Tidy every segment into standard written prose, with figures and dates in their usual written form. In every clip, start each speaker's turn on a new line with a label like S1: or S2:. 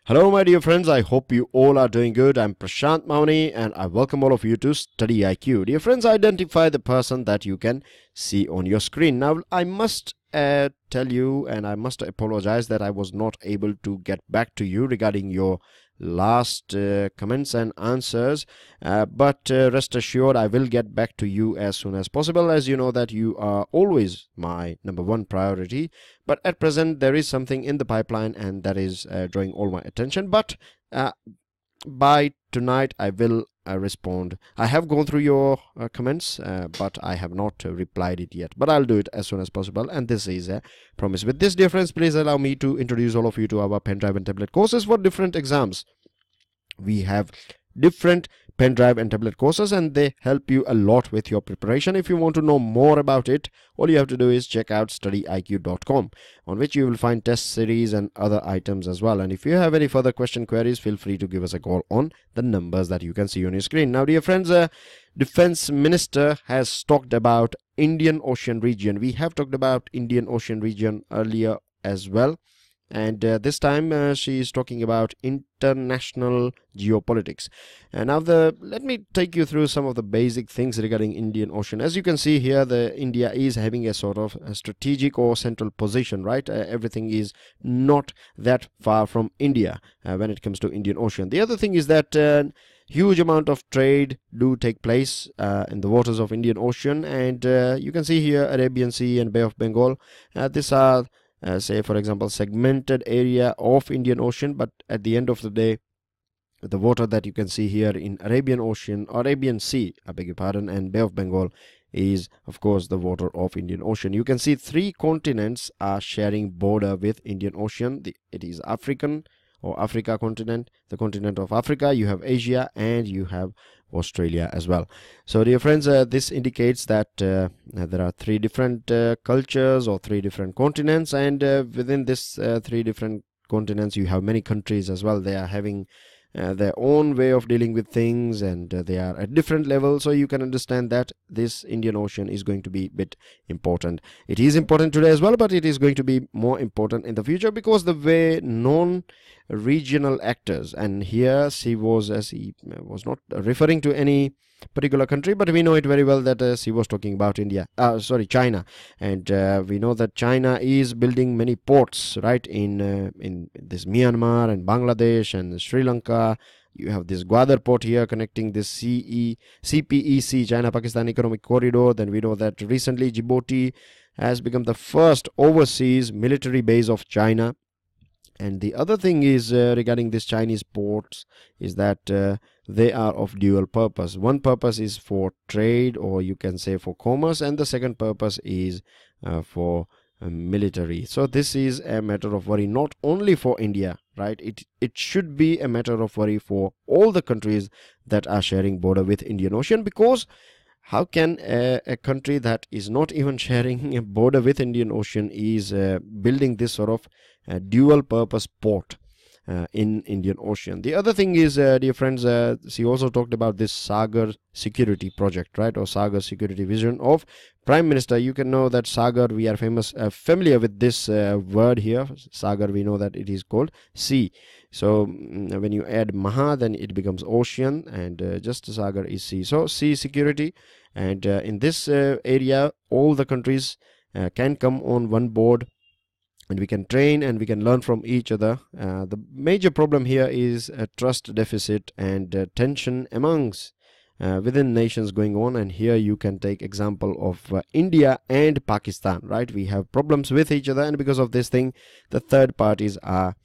S1: Hello my dear friends, I hope you all are doing good. I'm Prashant Mauni and I welcome all of you to StudyIQ. Dear friends, identify the person that you can see on your screen. Now I must tell you and I must apologize that I was not able to get back to you regarding your last comments and answers, but rest assured I will get back to you as soon as possible, as you know that you are always my number one priority. But at present there is something in the pipeline and that is drawing all my attention, but by tonight I will respond. I have gone through your comments, but I have not replied it yet, but I'll do it as soon as possible, and this is a promise. With this, dear friends, please allow me to introduce all of you to our pen drive and tablet courses for different exams. We have different pen drive and tablet courses and they help you a lot with your preparation. If you want to know more about it, all you have to do is check out StudyIQ.com, on which you will find test series and other items as well. And if you have any further queries, feel free to give us a call on the numbers that you can see on your screen. Now dear friends, Defense Minister has talked about Indian Ocean region. We have talked about Indian Ocean region earlier as well, and this time she is talking about international geopolitics. And now let me take you through some of the basic things regarding Indian Ocean. As you can see here, India is having a sort of a strategic or central position, right? Everything is not that far from India when it comes to Indian Ocean. The other thing is that huge amount of trade do take place in the waters of Indian Ocean, and you can see here Arabian Sea and Bay of Bengal. These are say for example segmented area of Indian Ocean, but at the end of the day the water that you can see here in Arabian Sea, I beg your pardon, and Bay of Bengal is of course the water of Indian Ocean. You can see three continents are sharing border with Indian Ocean. It is African or Africa continent, the continent of Africa, you have Asia, and you have Australia as well. So dear friends, this indicates that there are three different cultures or three different continents, and within this three different continents you have many countries as well. They are having their own way of dealing with things, and they are at different levels. So you can understand that this Indian Ocean is going to be a bit important. It is important today as well, but it is going to be more important in the future, because the way non-regional actors, and here he was not referring to any particular country, but we know it very well that he was talking about China, and we know that China is building many ports, right, in this Myanmar and Bangladesh and Sri Lanka. You have this Gwadar port here connecting this CPEC, China-Pakistan Economic Corridor. Then we know that recently Djibouti has become the first overseas military base of China. And the other thing is regarding these Chinese ports is that they are of dual purpose. One purpose is for trade, or you can say for commerce, and the second purpose is for military. So this is a matter of worry not only for India, right? It should be a matter of worry for all the countries that are sharing border with Indian Ocean, because how can a country that is not even sharing a border with Indian Ocean is building this sort of dual purpose port in Indian Ocean? The other thing is, dear friends, she also talked about this Sagar security project, right, or Sagar security vision of Prime Minister. You can know that Sagar, we are familiar with this word here. Sagar, we know that it is called sea. So when you add Maha, then it becomes ocean, and just Sagar is sea. So sea security, and in this area all the countries can come on one board, and we can train and we can learn from each other. The major problem here is a trust deficit and tension amongst within nations going on, and here you can take example of India and Pakistan, right? We have problems with each other, and because of this thing the third parties are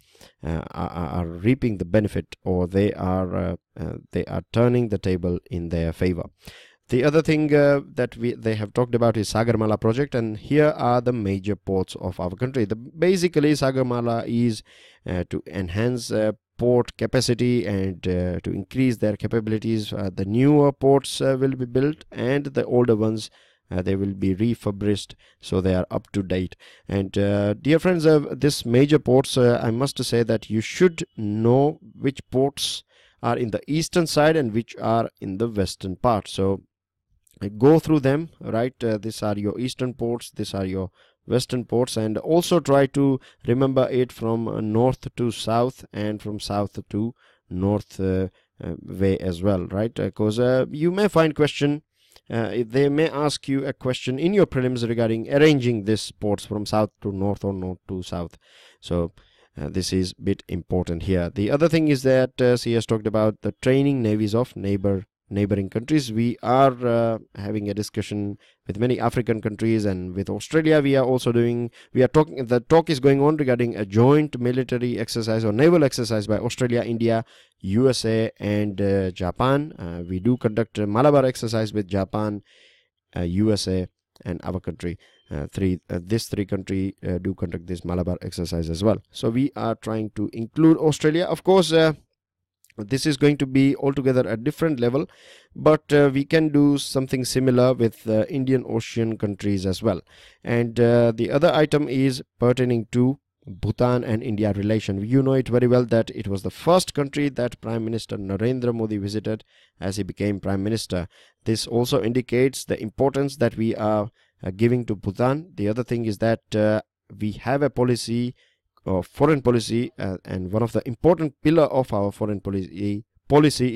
S1: reaping the benefit, or they are turning the table in their favor. The other thing that they have talked about is Sagarmala project, and here are the major ports of our country. Basically Sagarmala is to enhance port capacity and to increase their capabilities. The newer ports will be built, and the older ones they will be refurbished, so they are up to date. And dear friends, this major ports, I must say that you should know which ports are in the eastern side and which are in the western part. So go through them, right? These are your eastern ports, these are your western ports, and also try to remember it from north to south and from south to north way as well, right? Because you may find question, they may ask you a question in your prelims regarding arranging these ports from south to north or north to south. So this is a bit important here. The other thing is that CS talked about the training navies of neighboring countries. We are having a discussion with many African countries, and with Australia we are also doing, the talk is going on regarding a joint military exercise or naval exercise by Australia, India, USA and Japan. We do conduct a Malabar exercise with Japan, USA and our country. These three countries do conduct this Malabar exercise as well. So we are trying to include Australia. Of course, this is going to be altogether a different level, but we can do something similar with Indian Ocean countries as well. And the other item is pertaining to Bhutan and India relation. You know it very well that it was the first country that Prime Minister Narendra Modi visited as he became Prime Minister. This also indicates the importance that we are giving to Bhutan. The other thing is that we have a policy of foreign policy, and one of the important pillar of our foreign policy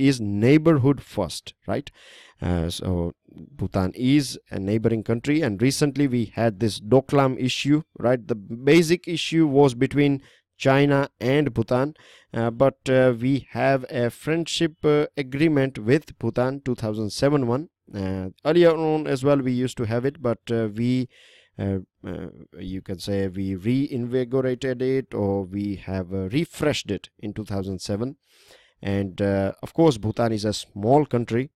S1: is neighborhood first, right? So Bhutan is a neighboring country, and recently we had this Doklam issue, right? The basic issue was between China and Bhutan, but we have a friendship agreement with Bhutan, 2007 one. Earlier on as well we used to have it, but you can say we reinvigorated it, or we have refreshed it in 2007. And of course Bhutan is a small country.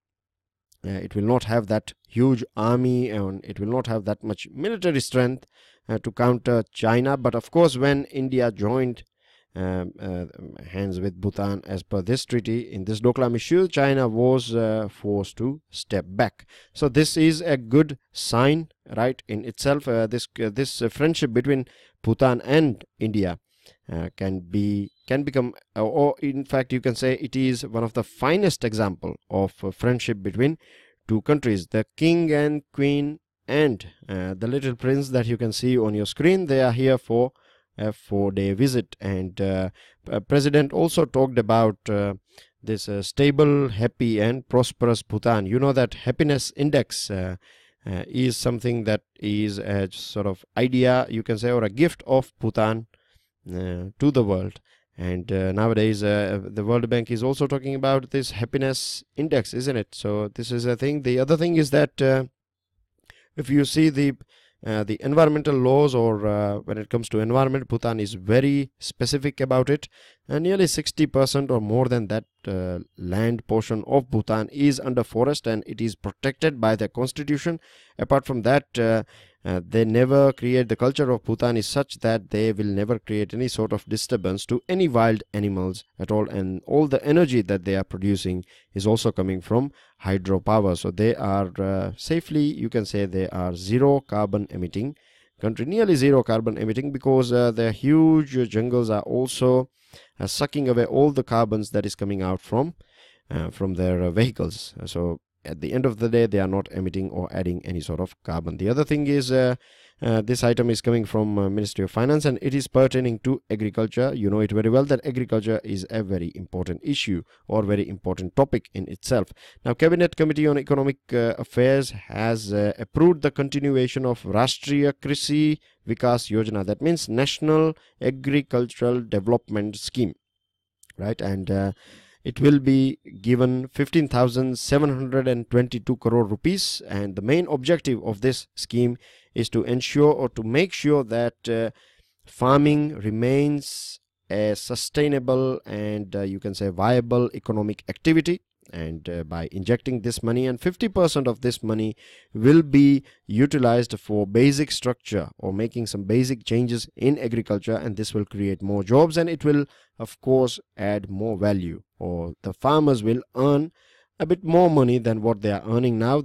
S1: It will not have that huge army, and it will not have that much military strength to counter China. But of course when India joined hands with Bhutan as per this treaty in this Doklam issue, China was forced to step back. So this is a good sign, right, in itself. This friendship between Bhutan and India can become, or in fact you can say it is one of the finest example of friendship between two countries. The king and queen and the little prince that you can see on your screen, they are here for a 4-day visit. And President also talked about this stable, happy and prosperous Bhutan. You know that happiness index is something that is a sort of idea, you can say, or a gift of Bhutan to the world. And nowadays the World Bank is also talking about this happiness index, isn't it? So this is a thing. The other thing is that if you see the environmental laws, or when it comes to environment, Bhutan is very specific about it, and nearly 60% or more than that land portion of Bhutan is under forest, and it is protected by the constitution. Apart from that, they never create, the culture of Bhutan is such that they will never create any sort of disturbance to any wild animals at all, and all the energy that they are producing is also coming from hydropower. So they are safely, you can say, they are zero carbon emitting country, nearly zero carbon emitting, because their huge jungles are also sucking away all the carbons that is coming out from their vehicles. So at the end of the day, they are not emitting or adding any sort of carbon. The other thing is this item is coming from Ministry of Finance, and it is pertaining to agriculture. You know it very well that agriculture is a very important issue, or very important topic in itself. Now, Cabinet Committee on Economic Affairs has approved the continuation of Rashtriya Krishi Vikas Yojana. That means National Agricultural Development Scheme, right? And it will be given 15,722 crore rupees, and the main objective of this scheme is to ensure, or to make sure, that farming remains a sustainable and you can say viable economic activity. And by injecting this money, and 50% of this money will be utilized for basic structure, or making some basic changes in agriculture, and this will create more jobs, and it will of course add more value, or the farmers will earn a bit more money than what they are earning now.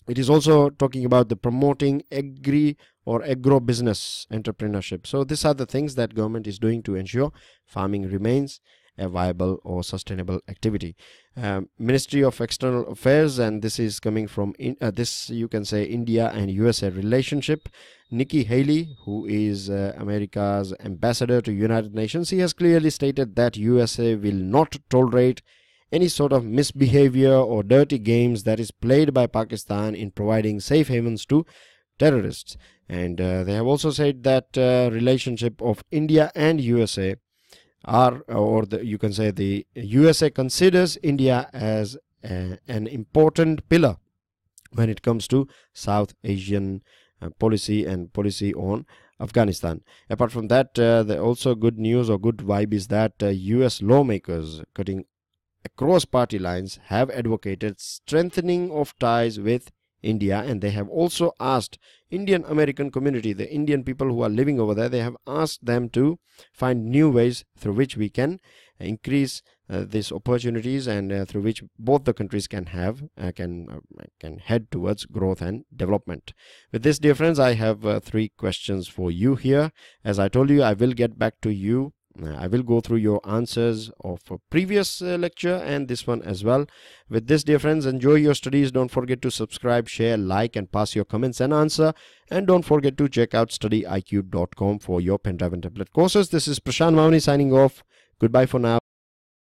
S1: It is also talking about the promoting agro business entrepreneurship. So these are the things that government is doing to ensure farming remains a viable or sustainable activity. Ministry of External Affairs, and this is coming from this, you can say, India and USA relationship. Nikki Haley, who is America's ambassador to United Nations, he has clearly stated that USA will not tolerate any sort of misbehavior or dirty games that is played by Pakistan in providing safe havens to terrorists. And they have also said that relationship of India and USA are, you can say, the USA considers India as an important pillar when it comes to South Asian policy and policy on Afghanistan. Apart from that, the also good news or good vibe is that US lawmakers cutting across party lines have advocated strengthening of ties with India, and they have also asked Indian American community, the Indian people who are living over there, they have asked them to find new ways through which we can increase these opportunities, and through which both the countries can have can head towards growth and development. With this, dear friends, I have 3 questions for you here. As I told you, I will get back to you. I will go through your answers of a previous lecture and this one as well. With this, dear friends, enjoy your studies. Don't forget to subscribe, share, like, and pass your comments and answer. And don't forget to check out StudyIQ.com for your pen drive and tablet courses. This is Prashant Mavani signing off. Goodbye for now.